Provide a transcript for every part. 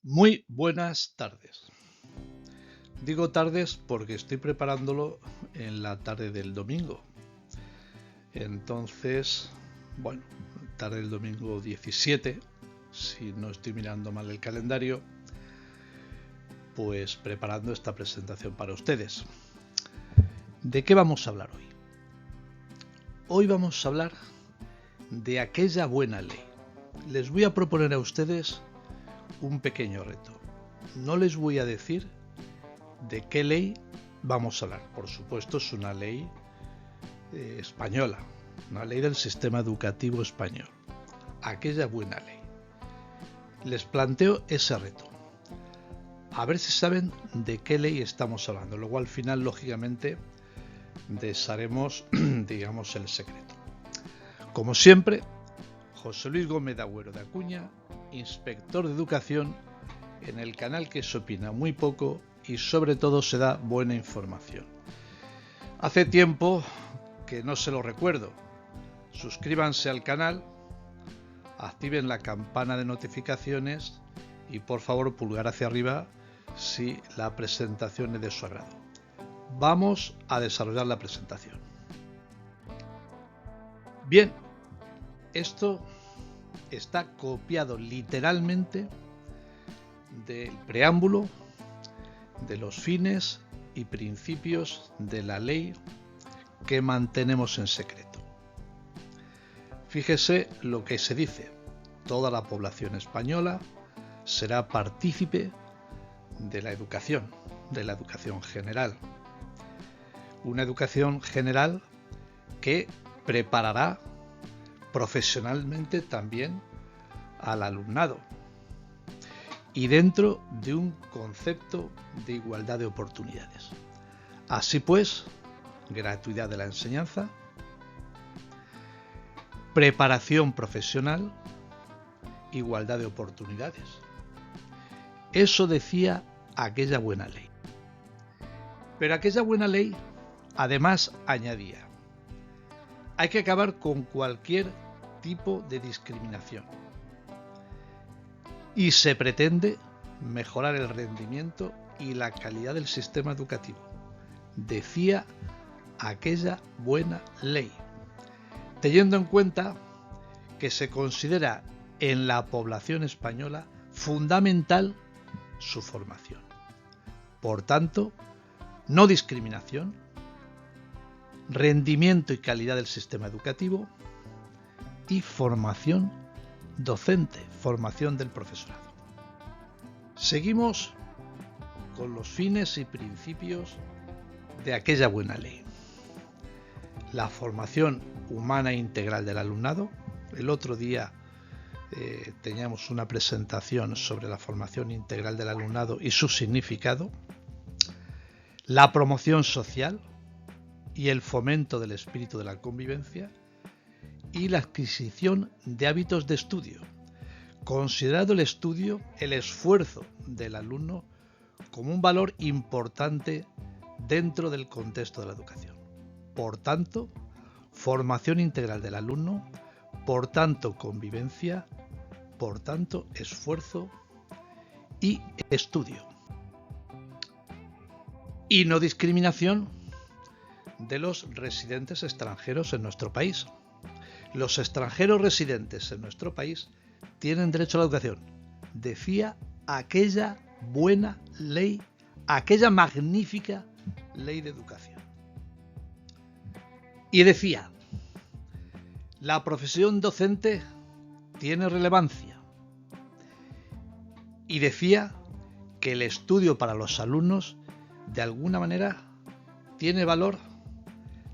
Muy buenas tardes. Digo tardes porque estoy preparándolo en la tarde del domingo. Entonces, bueno, tarde del domingo 17, si no estoy mirando mal el calendario, pues preparando esta presentación para ustedes. ¿De qué vamos a hablar hoy? Hoy vamos a hablar de aquella buena ley. Les voy a proponer a ustedes un pequeño reto. No les voy a decir de qué ley vamos a hablar. Por supuesto, es una ley española, una ley del sistema educativo español. Aquella buena ley. Les planteo ese reto. A ver si saben de qué ley estamos hablando. Luego al final, lógicamente, desharemos, digamos, el secreto. Como siempre, José Luis Gómez de Agüero de Acuña, inspector de educación, en el canal que se opina muy poco y sobre todo se da buena información. Hace tiempo que no se lo recuerdo. Suscríbanse al canal, activen la campana de notificaciones y por favor pulgar hacia arriba si la presentación es de su agrado. Vamos a desarrollar la presentación. Bien, esto está copiado literalmente del preámbulo, de los fines y principios de la ley que mantenemos en secreto. Fíjese lo que se dice: toda la población española será partícipe de la educación general. Una educación general que preparará profesionalmente también al alumnado y dentro de un concepto de igualdad de oportunidades. Así pues, gratuidad de la enseñanza, preparación profesional, igualdad de oportunidades. Eso decía aquella buena ley. Pero aquella buena ley además añadía: hay que acabar con cualquier tipo de discriminación y se pretende mejorar el rendimiento y la calidad del sistema educativo, decía aquella buena ley, teniendo en cuenta que se considera en la población española fundamental su formación. Por tanto, no discriminación, rendimiento y calidad del sistema educativo y formación docente, formación del profesorado. Seguimos con los fines y principios de aquella buena ley. La formación humana e integral del alumnado. El otro día teníamos una presentación sobre la formación integral del alumnado y su significado. La promoción social y el fomento del espíritu de la convivencia y la adquisición de hábitos de estudio, considerando el estudio, el esfuerzo del alumno como un valor importante dentro del contexto de la educación. Por tanto, formación integral del alumno, por tanto, convivencia, por tanto, esfuerzo y estudio. Y no discriminación de los residentes extranjeros en nuestro país. Los extranjeros residentes en nuestro país tienen derecho a la educación, decía aquella buena ley, aquella magnífica ley de educación. Y decía: la profesión docente tiene relevancia. Y decía que el estudio para los alumnos, de alguna manera, tiene valor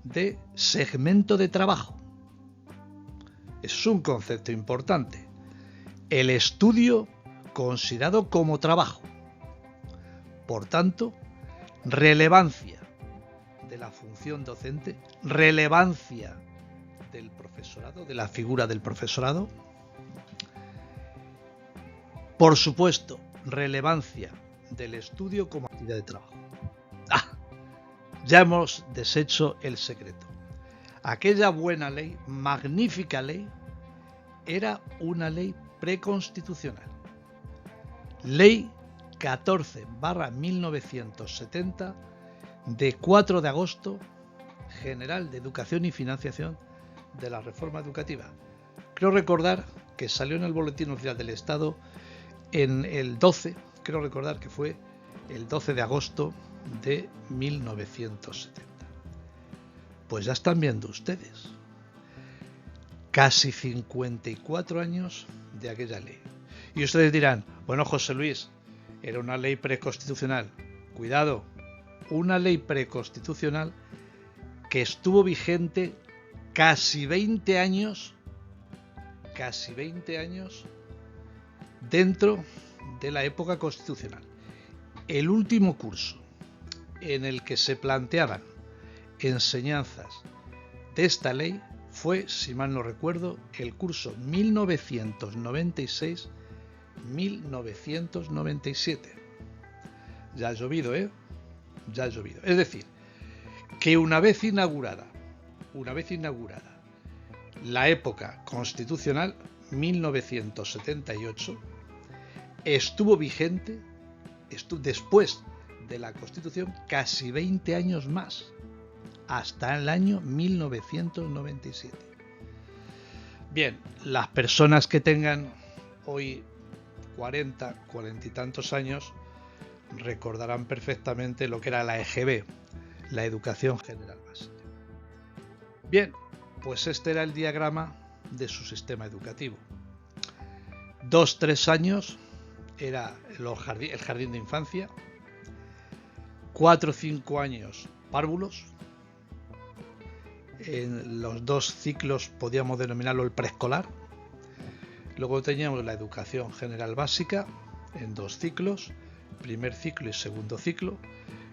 de segmento de trabajo. Es un concepto importante. El estudio considerado como trabajo. Por tanto, relevancia de la función docente, relevancia del profesorado, de la figura del profesorado. Por supuesto, relevancia del estudio como actividad de trabajo. Ya hemos deshecho el secreto. Aquella buena ley, magnífica ley, era una ley preconstitucional. Ley 14/1970 de 4 de agosto General de Educación y Financiación de la Reforma Educativa. Creo recordar que salió en el Boletín Oficial del Estado en el 12, creo recordar que fue el 12 de agosto de 1970. Pues ya están viendo ustedes, casi 54 años de aquella ley. Y ustedes dirán, bueno, José Luis, era una ley preconstitucional. Cuidado, una ley preconstitucional que estuvo vigente casi 20 años dentro de la época constitucional. El último curso en el que se planteaban enseñanzas de esta ley fue, si mal no recuerdo, el curso 1996-1997. Ya ha llovido, ¿eh? Ya ha llovido. Es decir, que una vez inaugurada la época constitucional, 1978, estuvo vigente, después de la Constitución, casi 20 años más, hasta el año 1997. Bien, las personas que tengan hoy 40 y tantos años recordarán perfectamente lo que era la EGB, la Educación General Básica. Bien, pues este era el diagrama de su sistema educativo. 2-3 años era el jardín de infancia, 4-5 años párvulos. En los 2 ciclos podíamos denominarlo el preescolar. Luego teníamos la educación general básica en 2 ciclos, primer ciclo y segundo ciclo.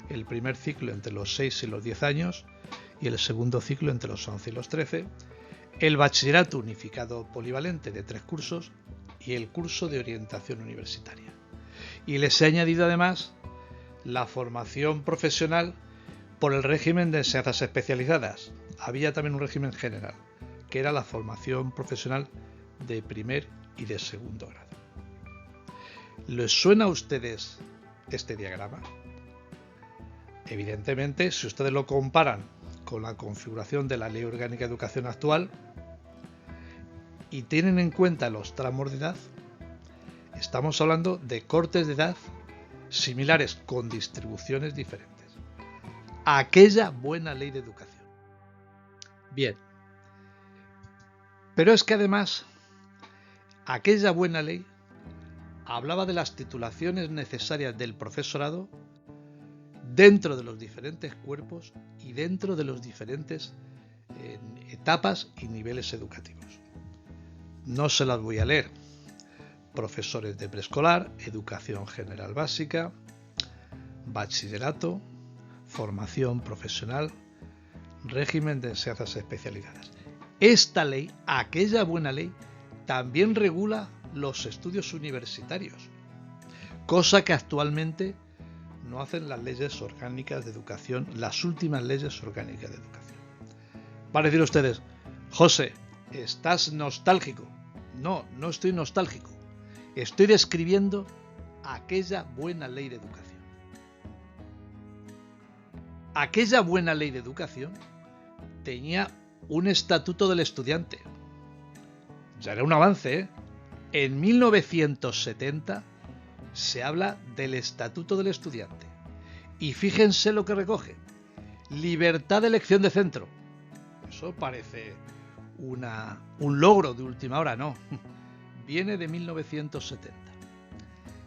El primer ciclo entre los 6 y los 10 años y el segundo ciclo entre los 11 y los 13. El bachillerato unificado polivalente de 3 cursos y el curso de orientación universitaria. Y les he añadido además la formación profesional por el régimen de enseñanzas especializadas. Había también un régimen general, que era la formación profesional de primer y de segundo grado. ¿Les suena a ustedes este diagrama? Evidentemente, si ustedes lo comparan con la configuración de la Ley Orgánica de Educación actual y tienen en cuenta los tramos de edad, estamos hablando de cortes de edad similares con distribuciones diferentes. Aquella buena ley de educación. Bien, pero es que además aquella buena ley hablaba de las titulaciones necesarias del profesorado dentro de los diferentes cuerpos y dentro de los diferentes etapas y niveles educativos. No se las voy a leer. Profesores de preescolar, educación general básica, bachillerato, formación profesional, régimen de enseñanzas especializadas. Esta ley, aquella buena ley, también regula los estudios universitarios, cosa que actualmente no hacen las leyes orgánicas de educación, las últimas leyes orgánicas de educación. Van a decir ustedes, José, ¿estás nostálgico? No, no estoy nostálgico. Estoy describiendo aquella buena ley de educación. Aquella buena ley de educación tenía un estatuto del estudiante. Ya era un avance, ¿eh? En 1970 se habla del estatuto del estudiante. Y fíjense lo que recoge. Libertad de elección de centro. Eso parece un logro de última hora, no. Viene de 1970.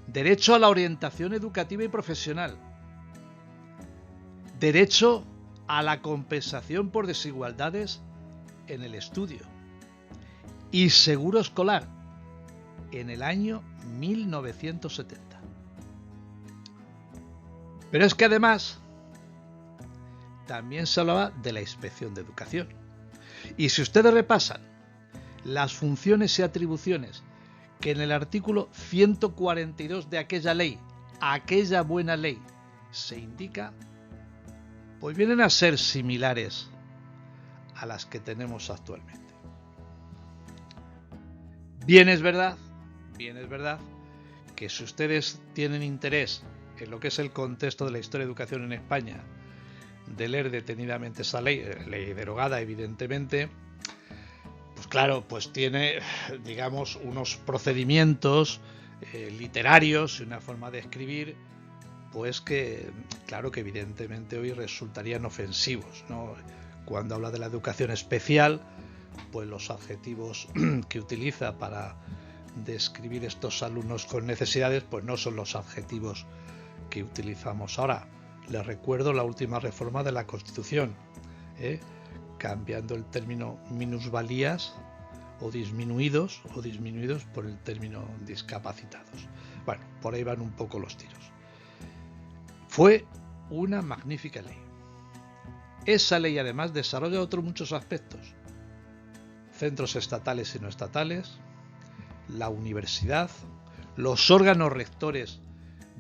Derecho a la orientación educativa y profesional. Derecho a la compensación por desigualdades en el estudio. Y seguro escolar en el año 1970. Pero es que además también se hablaba de la inspección de educación. Y si ustedes repasan las funciones y atribuciones que en el artículo 142 de aquella ley, aquella buena ley, se indica, pues vienen a ser similares a las que tenemos actualmente. Bien es verdad que si ustedes tienen interés en lo que es el contexto de la historia de educación en España, de leer detenidamente esa ley derogada evidentemente, pues claro, pues tiene, digamos, unos procedimientos literarios y una forma de escribir, pues que, claro, que evidentemente hoy resultarían ofensivos, ¿no? Cuando habla de la educación especial, pues los adjetivos que utiliza para describir estos alumnos con necesidades, pues no son los adjetivos que utilizamos ahora. Les recuerdo la última reforma de la Constitución, cambiando el término minusvalías o disminuidos por el término discapacitados. Bueno, por ahí van un poco los tiros. Fue una magnífica ley. Esa ley además desarrolla otros muchos aspectos. Centros estatales y no estatales, la universidad, los órganos rectores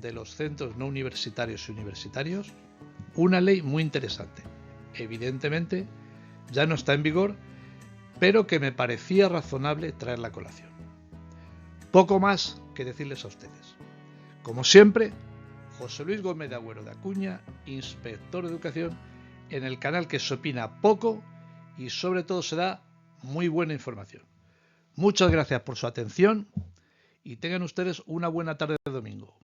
de los centros no universitarios y universitarios. Una ley muy interesante. Evidentemente ya no está en vigor, pero que me parecía razonable traerla a colación. Poco más que decirles a ustedes. Como siempre, José Luis Gómez de Agüero de Acuña, inspector de educación, en el canal que se opina poco y sobre todo se da muy buena información. Muchas gracias por su atención y tengan ustedes una buena tarde de domingo.